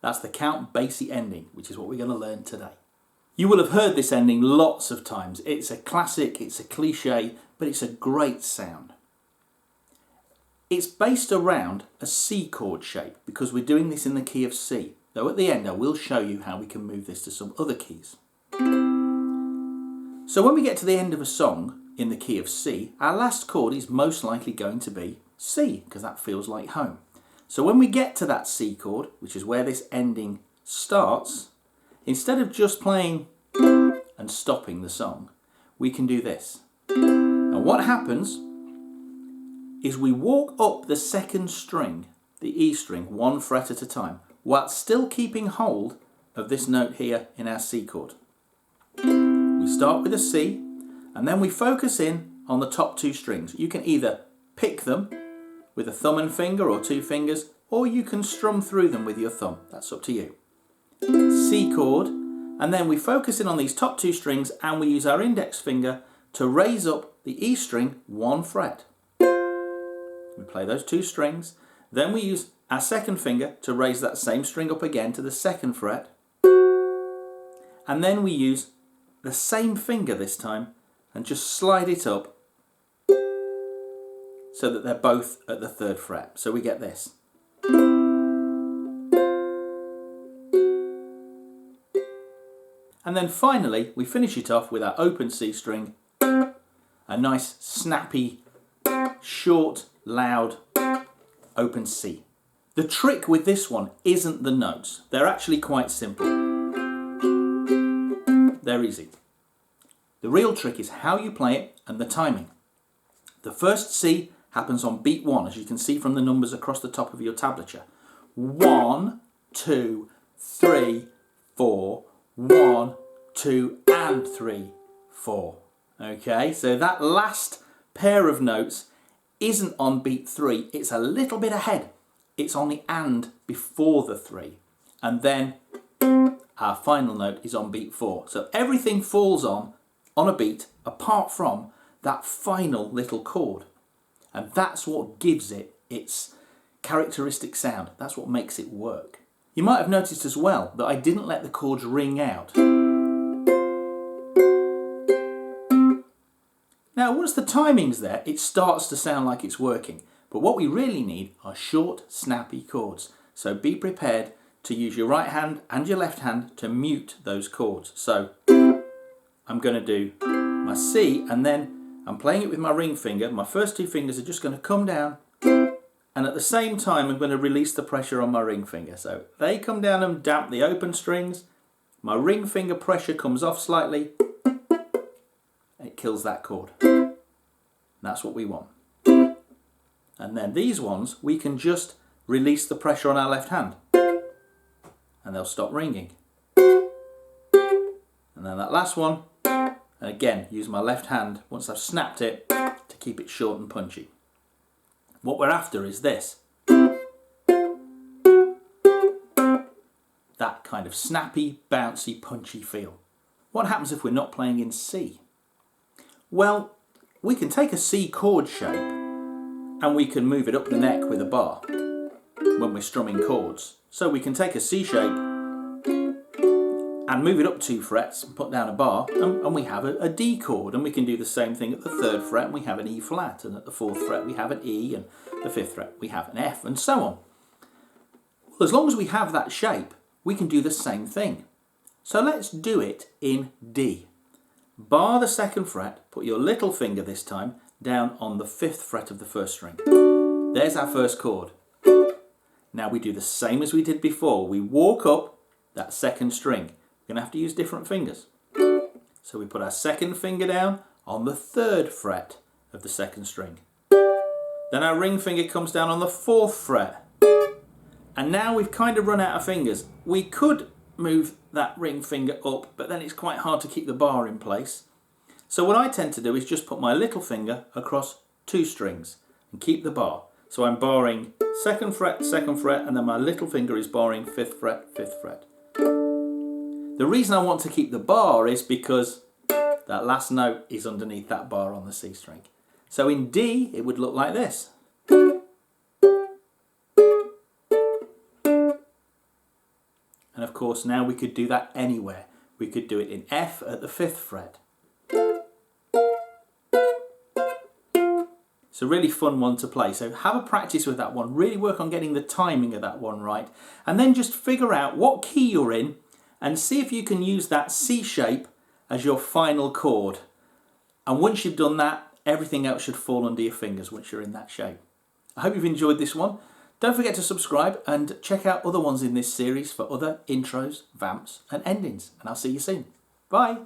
That's the count Basie ending, which is what we're going to learn today. You will have heard this ending lots of times. It's a classic, it's a cliche, but it's a great sound. It's based around a C chord shape because we're doing this in the key of C, though at the end I will show you how we can move this to some other keys. So when we get to the end of a song in the key of C, our last chord is most likely going to be C, because that feels like home. So when we get to that C chord, which is where this ending starts, instead of just playing and stopping the song, we can do this. And what happens is we walk up the second string, the E string, 1 fret at a time, while still keeping hold of this note here in our C chord. We start with a C, and then we focus in on the top 2 strings. You can either pick them with a thumb and finger or 2 fingers, or you can strum through them with your thumb. That's up to you. C chord, and then we focus in on these top 2 strings and we use our index finger to raise up the E string 1 fret. We play those 2 strings, then we use our second finger to raise that same string up again to the 2nd fret, and then we use the same finger this time and just slide it up so that they're both at the 3rd fret. So we get this. And then finally we finish it off with our open C string, a nice snappy, short, loud open C. The trick with this one isn't the notes. They're actually quite simple. They're easy. The real trick is how you play it and the timing. The first C happens on beat 1, as you can see from the numbers across the top of your tablature. 1, 2, 3, 4, 1, 2 and 3, 4. Okay, so that last pair of notes isn't on beat 3, it's a little bit ahead. It's on the and before the 3. And then our final note is on beat 4. So everything falls on a beat apart from that final little chord. And that's what gives it its characteristic sound. That's what makes it work. You might have noticed as well that I didn't let the chords ring out. Now, once the timing's there, it starts to sound like it's working. But what we really need are short, snappy chords. So be prepared to use your right hand and your left hand to mute those chords. So I'm going to do my C, and then I'm playing it with my ring finger. My first 2 fingers are just going to come down, and at the same time I'm going to release the pressure on my ring finger. So they come down and damp the open strings. My ring finger pressure comes off slightly. It kills that chord. That's what we want. And then these ones, we can just release the pressure on our left hand and they'll stop ringing. And then that last one, and again, use my left hand once I've snapped it to keep it short and punchy. What we're after is this. That kind of snappy, bouncy, punchy feel. What happens if we're not playing in C? Well, we can take a C chord shape and we can move it up the neck with a bar when we're strumming chords. So we can take a C shape and move it up 2 frets and put down a bar, and we have a D chord, and we can do the same thing at the 3rd fret and we have an E flat, and at the 4th fret we have an E, and the 5th fret we have an F, and so on. Well, as long as we have that shape, we can do the same thing. So let's do it in D. Bar the 2nd fret, put your little finger this time down on the 5th fret of the 1st string. There's our first chord. Now we do the same as we did before. We walk up that 2nd string. We're going to have to use different fingers. So we put our 2nd finger down on the 3rd fret of the 2nd string. Then our ring finger comes down on the 4th fret. And now we've kind of run out of fingers. We could move that ring finger up, but then it's quite hard to keep the bar in place. So what I tend to do is just put my little finger across 2 strings and keep the bar. So I'm barring 2nd fret, 2nd fret, and then my little finger is barring 5th fret, 5th fret. The reason I want to keep the bar is because That last note is underneath that bar on the C string. So in D, it would look like this. And of course, now we could do that anywhere. We could do it in F at the 5th fret. It's a really fun one to play. So have a practice with that one. Really work on getting the timing of that one right. And then just figure out what key you're in and see if you can use that C shape as your final chord. And once you've done that, everything else should fall under your fingers once you're in that shape. I hope you've enjoyed this one. Don't forget to subscribe and check out other ones in this series for other intros, vamps and endings. And I'll see you soon. Bye.